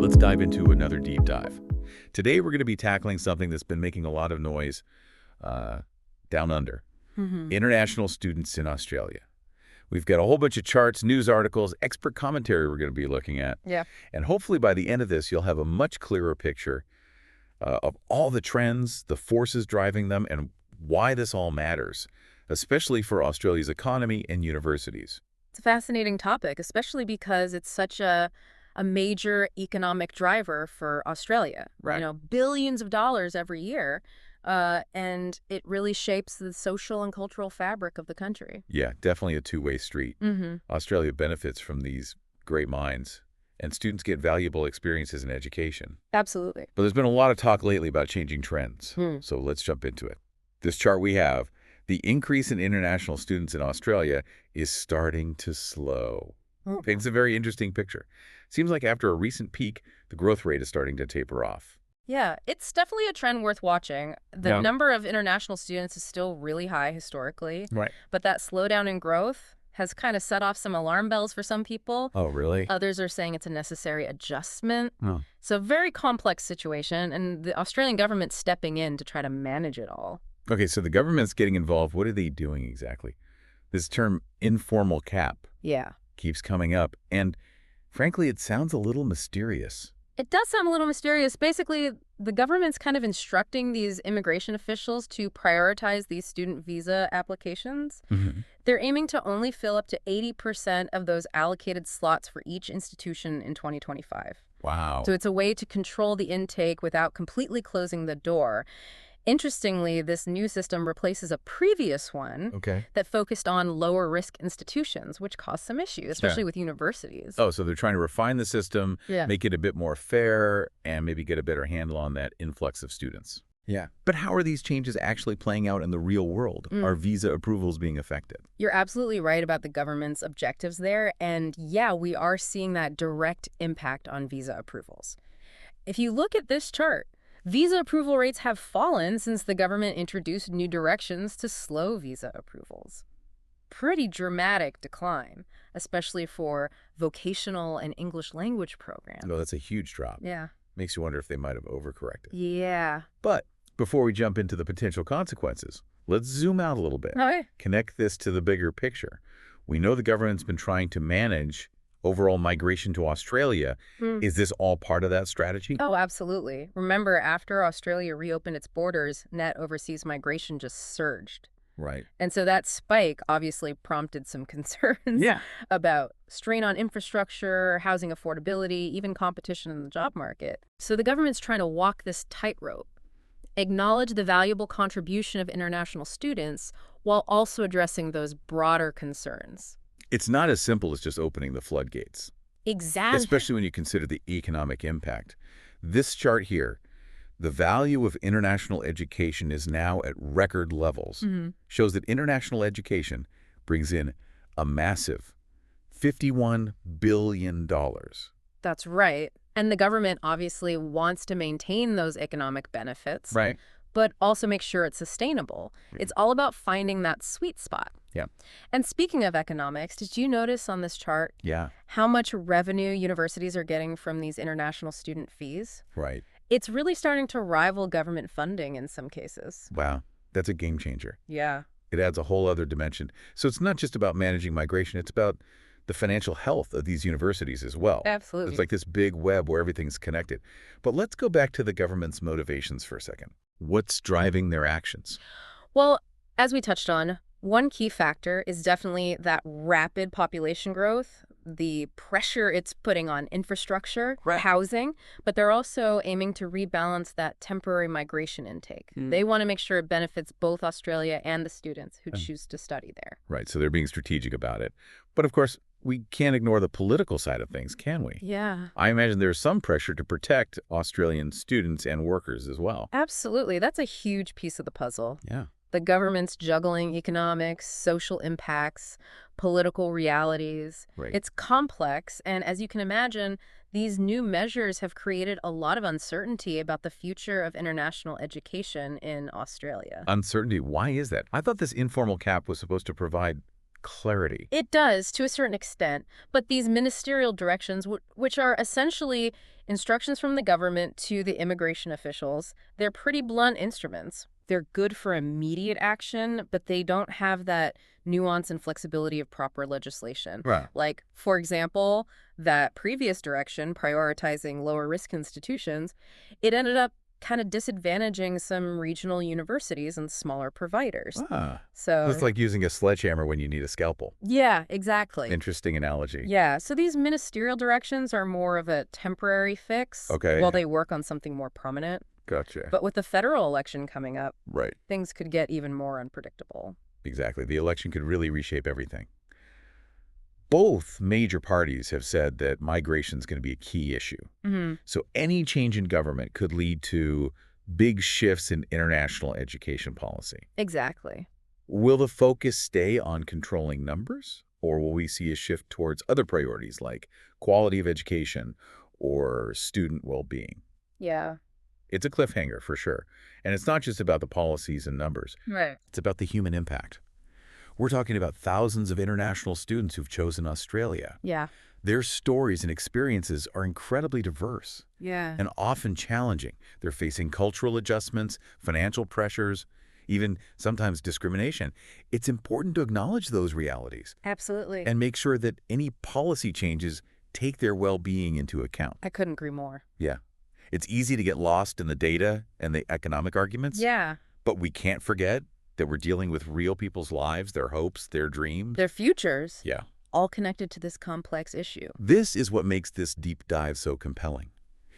let's dive into another deep dive. Today, we're going to be tackling something that's been making a lot of noise down under. International students in Australia. We've got a whole bunch of charts, news articles, expert commentary we're going to be looking at. Yeah. And hopefully by the end of this, you'll have a much clearer picture of all the trends, the forces driving them, and why this all matters, especially for Australia's economy and universities. It's a fascinating topic, especially because it's such a major economic driver for Australia. Right. You know, billions of dollars every year, and it really shapes the social and cultural fabric of the country. Yeah, definitely a two-way street. Australia benefits from these great minds, and students get valuable experiences in education. Absolutely. But there's been a lot of talk lately about changing trends, so let's jump into it. This chart we have, the increase in international students in Australia is starting to slow. Paints a very interesting picture. Seems like after a recent peak, the growth rate is starting to taper off. Yeah, it's definitely a trend worth watching. The number of international students is still really high historically. Right. But that slowdown in growth has kind of set off some alarm bells for some people. Oh, really? Others are saying it's a necessary adjustment. Oh. So a very complex situation, and the Australian government's stepping in to try to manage it all. Okay, so the government's getting involved. What are they doing exactly? This term informal cap keeps coming up, and frankly, it sounds a little mysterious. It does sound a little mysterious. Basically, the government's kind of instructing these immigration officials to prioritize these student visa applications. They're aiming to only fill up to 80% of those allocated slots for each institution in 2025. Wow. So it's a way to control the intake without completely closing the door. Interestingly, this new system replaces a previous one that focused on lower risk institutions, which caused some issues, especially with universities. Oh, so they're trying to refine the system, make it a bit more fair, and maybe get a better handle on that influx of students. Yeah. But how are these changes actually playing out in the real world? Are visa approvals being affected? You're absolutely right about the government's objectives there. And yeah, we are seeing that direct impact on visa approvals. If you look at this chart, visa approval rates have fallen since the government introduced new directions to slow visa approvals. Pretty dramatic decline, especially for vocational and English language programs. No, that's a huge drop. Yeah. Makes you wonder if they might have overcorrected. Yeah. But before we jump into the potential consequences, let's zoom out a little bit. Okay. Connect this to the bigger picture. We know the government's been trying to manage overall migration to Australia. Is this all part of that strategy? Oh, absolutely. Remember, after Australia reopened its borders, net overseas migration just surged. Right. And so that spike obviously prompted some concerns about strain on infrastructure, housing affordability, even competition in the job market. So the government's trying to walk this tightrope, acknowledge the valuable contribution of international students while also addressing those broader concerns. It's not as simple as just opening the floodgates. Exactly. Especially when you consider the economic impact. This chart here, the value of international education is now at record levels, shows that international education brings in a massive $51 billion. That's right. And the government obviously wants to maintain those economic benefits, but also make sure it's sustainable. It's all about finding that sweet spot. Yeah. And speaking of economics, did you notice on this chart how much revenue universities are getting from these international student fees? Right. It's really starting to rival government funding in some cases. Wow. That's a game changer. Yeah. It adds a whole other dimension. So it's not just about managing migration. It's about the financial health of these universities as well. Absolutely. It's like this big web where everything's connected. But let's go back to the government's motivations for a second. What's driving their actions? Well, as we touched on, one key factor is definitely that rapid population growth, the pressure it's putting on infrastructure, housing, but they're also aiming to rebalance that temporary migration intake. They want to make sure it benefits both Australia and the students who choose to study there. Right, so they're being strategic about it. But of course, we can't ignore the political side of things, can we? Yeah. I imagine there's some pressure to protect Australian students and workers as well. Absolutely. That's a huge piece of the puzzle. Yeah. The government's juggling economics, social impacts, political realities. Right. It's complex, and as you can imagine, these new measures have created a lot of uncertainty about the future of international education in Australia. Uncertainty, why is that? I thought this informal cap was supposed to provide clarity. It does, to a certain extent, but these ministerial directions, which are essentially instructions from the government to the immigration officials, they're pretty blunt instruments. They're good for immediate action, but they don't have that nuance and flexibility of proper legislation. Right. Like, for example, that previous direction, prioritizing lower risk institutions, it ended up kind of disadvantaging some regional universities and smaller providers. Ah. So It's like using a sledgehammer when you need a scalpel. yeah, exactly. Interesting analogy. Yeah, so these ministerial directions are more of a temporary fix Okay. while they work on something more permanent. Gotcha. But with the federal election coming up, Right. things could get even more unpredictable. Exactly. The election could really reshape everything. Both major parties have said that migration is going to be a key issue. So any change in government could lead to big shifts in international education policy. Exactly. Will the focus stay on controlling numbers, or will we see a shift towards other priorities like quality of education or student well-being? Yeah. It's a cliffhanger for sure. And it's not just about the policies and numbers. Right. It's about the human impact. We're talking about thousands of international students who've chosen Australia. Yeah. Their stories and experiences are incredibly diverse Yeah. and often challenging. They're facing cultural adjustments, financial pressures, even sometimes discrimination. It's important to acknowledge those realities Absolutely. and make sure that any policy changes take their well-being into account. I couldn't agree more. Yeah. It's easy to get lost in the data and the economic arguments. Yeah. But we can't forget that we're dealing with real people's lives, their hopes, their dreams. Their futures, Yeah. all connected to this complex issue. This is what makes this deep dive so compelling.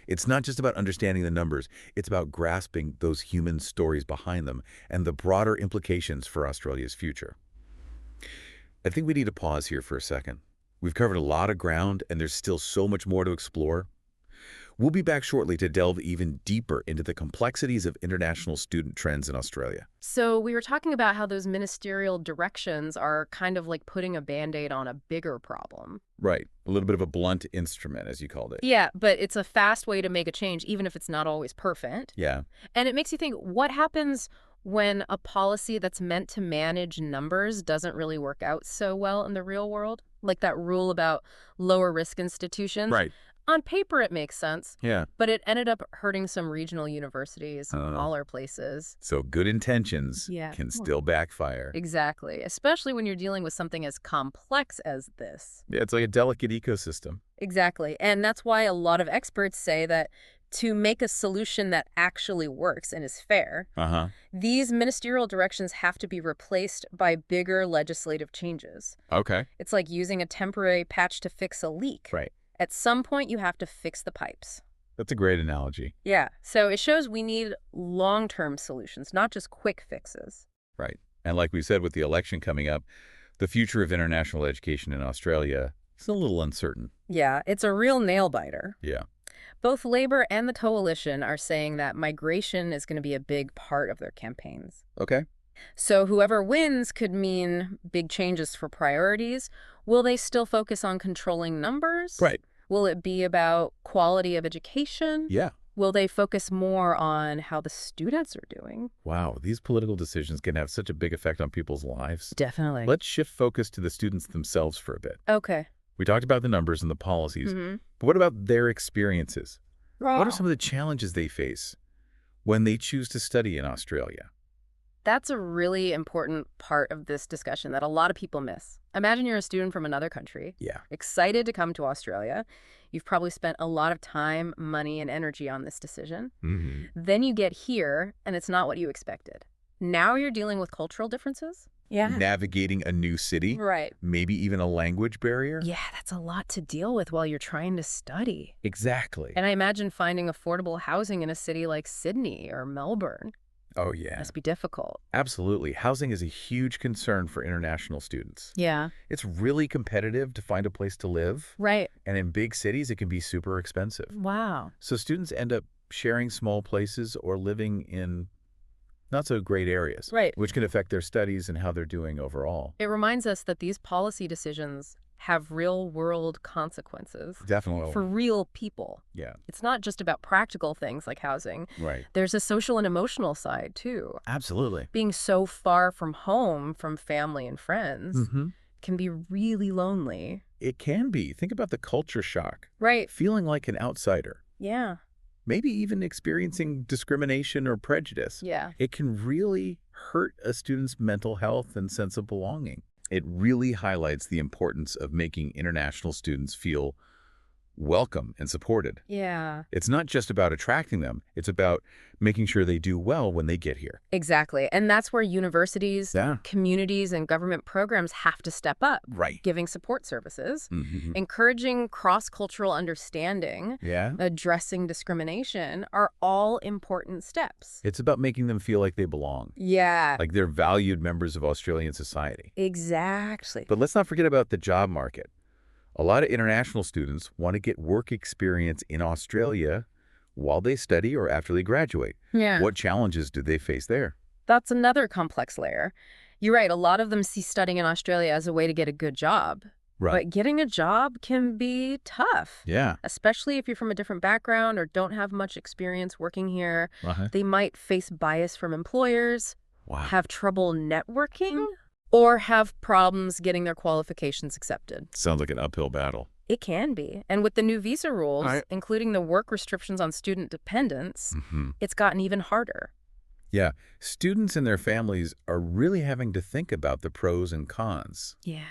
It's not just about understanding the numbers. It's about grasping those human stories behind them and the broader implications for Australia's future. I think we need to pause here for a second. We've covered a lot of ground, and there's still so much more to explore. We'll be back shortly to delve even deeper into the complexities of international student trends in Australia. So we were talking about how those ministerial directions are kind of like putting a Band-Aid on a bigger problem. Right. A little bit of a blunt instrument, as you called it. Yeah, but it's a fast way to make a change, even if it's not always perfect. Yeah. And it makes you think, what happens when a policy that's meant to manage numbers doesn't really work out so well in the real world? Like that rule about lower risk institutions. Right. On paper, it makes sense, Yeah. but it ended up hurting some regional universities, smaller places. So good intentions Yeah. can still backfire. Exactly, especially when you're dealing with something as complex as this. Yeah, it's like a delicate ecosystem. Exactly, and that's why a lot of experts say that to make a solution that actually works and is fair, Uh-huh. these ministerial directions have to be replaced by bigger legislative changes. Okay. It's like using a temporary patch to fix a leak. Right. At some point, you have to fix the pipes. That's a great analogy. Yeah, so it shows we need long-term solutions, not just quick fixes. Right. And like we said, with the election coming up, the future of international education in Australia is a little uncertain. Yeah, it's a real nail-biter. Yeah. Both Labor and the Coalition are saying that migration is going to be a big part of their campaigns. Okay. So whoever wins could mean big changes for priorities. Will they still focus on controlling numbers? Right. Will it be about quality of education? Yeah. Will they focus more on how the students are doing? Wow. These political decisions can have such a big effect on people's lives. Definitely. Let's shift focus to the students themselves for a bit. Okay. We talked about the numbers and the policies, Mm-hmm. but what about their experiences? Wow. What are some of the challenges they face when they choose to study in Australia? That's a really important part of this discussion that a lot of people miss. Imagine you're a student from another country, Yeah. excited to come to Australia. You've probably spent a lot of time, money, and energy on this decision. Mm-hmm. Then you get here, and it's not what you expected. Now you're dealing with cultural differences? Yeah. Navigating a new city, Right. maybe even a language barrier. Yeah, that's a lot to deal with while you're trying to study. Exactly. And I imagine finding affordable housing in a city like Sydney or Melbourne Oh, yeah. must be difficult. Absolutely. Housing is a huge concern for international students. Yeah. It's really competitive to find a place to live, Right. and in big cities, it can be super expensive. Wow. So students end up sharing small places or living in not so great areas, Right. which can affect their studies and how they're doing overall. It reminds us that these policy decisions have real-world consequences Definitely. for real people. Yeah, It's not just about practical things like housing. right. There's a social and emotional side, too. Absolutely. Being so far from home, from family and friends, Mm-hmm. can be really lonely. It can be. Think about the culture shock. Right. Feeling like an outsider. Yeah. Maybe even experiencing discrimination or prejudice. Yeah. It can really hurt a student's mental health and sense of belonging. It really highlights the importance of making international students feel welcome and supported. Yeah. It's not just about attracting them. It's about making sure they do well when they get here. Exactly. And that's where universities, communities, and government programs have to step up. Right. Giving support services, Mm-hmm. encouraging cross-cultural understanding, addressing discrimination are all important steps. It's about making them feel like they belong. Yeah. Like they're valued members of Australian society. Exactly. But let's not forget about the job market. A lot of international students want to get work experience in Australia while they study or after they graduate. Yeah. What challenges do they face there? That's another complex layer. You're right. A lot of them see studying in Australia as a way to get a good job. Right. But getting a job can be tough. Yeah. Especially if you're from a different background or don't have much experience working here. They might face bias from employers, have trouble networking, or have problems getting their qualifications accepted. Sounds like an uphill battle. It can be. And with the new visa rules, including the work restrictions on student dependents, it's gotten even harder. Yeah. Students and their families are really having to think about the pros and cons. Yeah.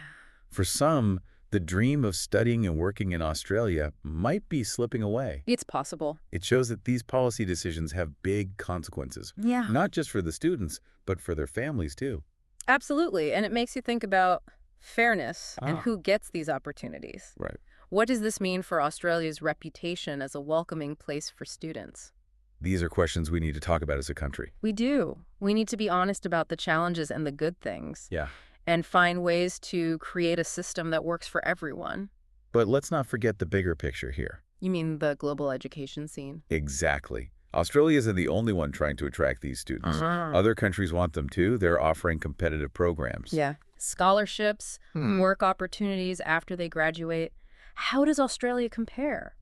For some, the dream of studying and working in Australia might be slipping away. It's possible. It shows that these policy decisions have big consequences. Yeah. Not just for the students, but for their families too. Absolutely. And it makes you think about fairness and who gets these opportunities. Right. What does this mean for Australia's reputation as a welcoming place for students? These are questions we need to talk about as a country. We do. We need to be honest about the challenges and the good things. Yeah. And find ways to create a system that works for everyone. But let's not forget the bigger picture here. You mean the global education scene? Exactly. Australia isn't the only one trying to attract these students. Other countries want them too. They're offering competitive programs. Yeah. Scholarships, work opportunities after they graduate. How does Australia compare?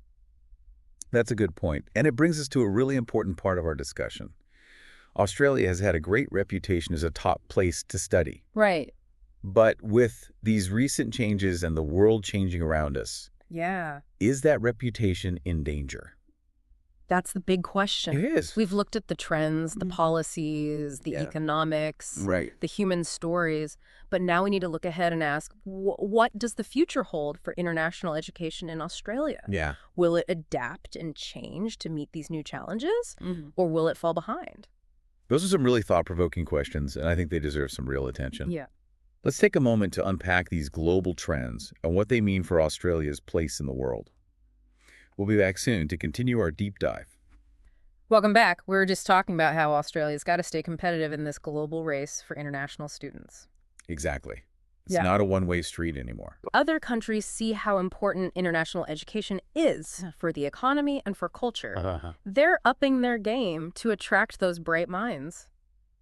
That's a good point. And it brings us to a really important part of our discussion. Australia has had a great reputation as a top place to study. Right. But with these recent changes and the world changing around us, is that reputation in danger? That's the big question. It is. We've looked at the trends, the policies, the economics, the human stories, but now we need to look ahead and ask, what does the future hold for international education in Australia? Yeah. Will it adapt and change to meet these new challenges, or will it fall behind? Those are some really thought-provoking questions, and I think they deserve some real attention. Yeah. Let's take a moment to unpack these global trends and what they mean for Australia's place in the world. We'll be back soon to continue our deep dive. Welcome back. We were just talking about how Australia's got to stay competitive in this global race for international students. Exactly. It's not a one-way street anymore. Other countries see how important international education is for the economy and for culture. They're upping their game to attract those bright minds.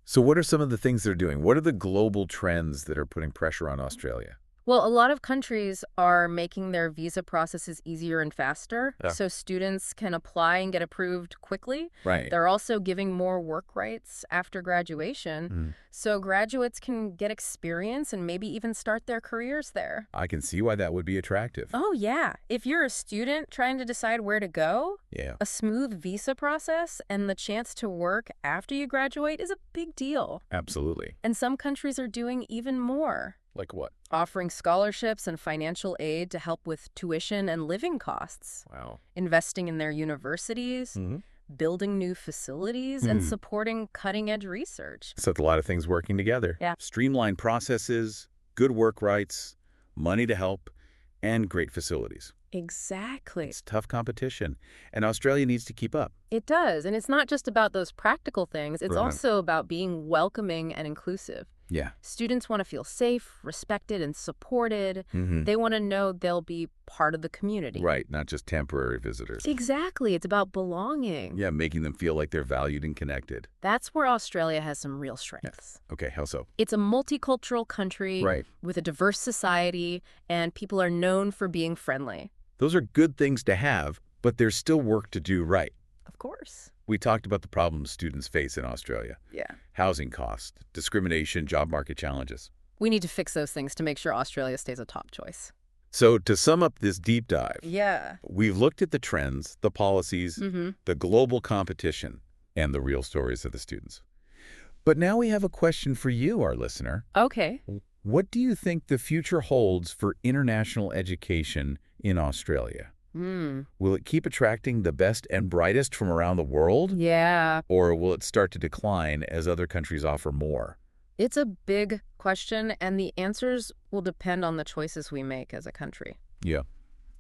So what are some of the things they're doing? What are the global trends that are putting pressure on Australia? Well, a lot of countries are making their visa processes easier and faster, so students can apply and get approved quickly. Right. They're also giving more work rights after graduation, so graduates can get experience and maybe even start their careers there. I can see why that would be attractive. Oh, yeah. If you're a student trying to decide where to go, a smooth visa process and the chance to work after you graduate is a big deal. Absolutely. And some countries are doing even more. Like what? Offering scholarships and financial aid to help with tuition and living costs. Wow. Investing in their universities, building new facilities, and supporting cutting-edge research. So it's a lot of things working together. Yeah. Streamlined processes, good work rights, money to help, and great facilities. Exactly. It's tough competition, and Australia needs to keep up. It does, and it's not just about those practical things. It's also about being welcoming and inclusive. Yeah. Students want to feel safe, respected, and supported. They want to know they'll be part of the community. Right, not just temporary visitors. Exactly. It's about belonging. Yeah, making them feel like they're valued and connected. That's where Australia has some real strengths. Okay, how so? It's a multicultural country with a diverse society, and people are known for being friendly. Those are good things to have, but there's still work to do right. Of course. We talked about the problems students face in Australia. Yeah. Housing costs, discrimination, job market challenges. We need to fix those things to make sure Australia stays a top choice. So to sum up this deep dive, Yeah. we've looked at the trends, the policies, Mm-hmm. the global competition, and the real stories of the students. But now we have a question for you, our listener. Okay. What do you think the future holds for international education in Australia? Will it keep attracting the best and brightest from around the world? Yeah. Or will it start to decline as other countries offer more? It's a big question, and the answers will depend on the choices we make as a country. Yeah,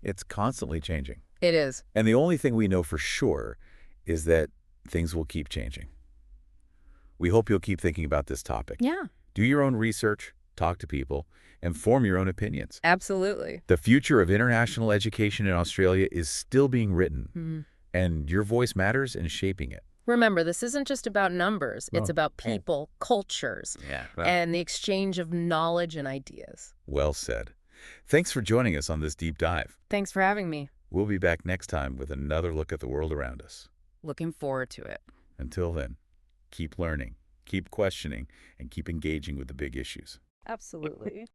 it's constantly changing. It is. And the only thing we know for sure is that things will keep changing. We hope you'll keep thinking about this topic. Yeah. Do your own research, talk to people, and form your own opinions. Absolutely. The future of international education in Australia is still being written, and your voice matters in shaping it. Remember, this isn't just about numbers. It's Oh, about people, cultures, and the exchange of knowledge and ideas. Well said. Thanks for joining us on this deep dive. Thanks for having me. We'll be back next time with another look at the world around us. Looking forward to it. Until then, keep learning, keep questioning, and keep engaging with the big issues. Absolutely.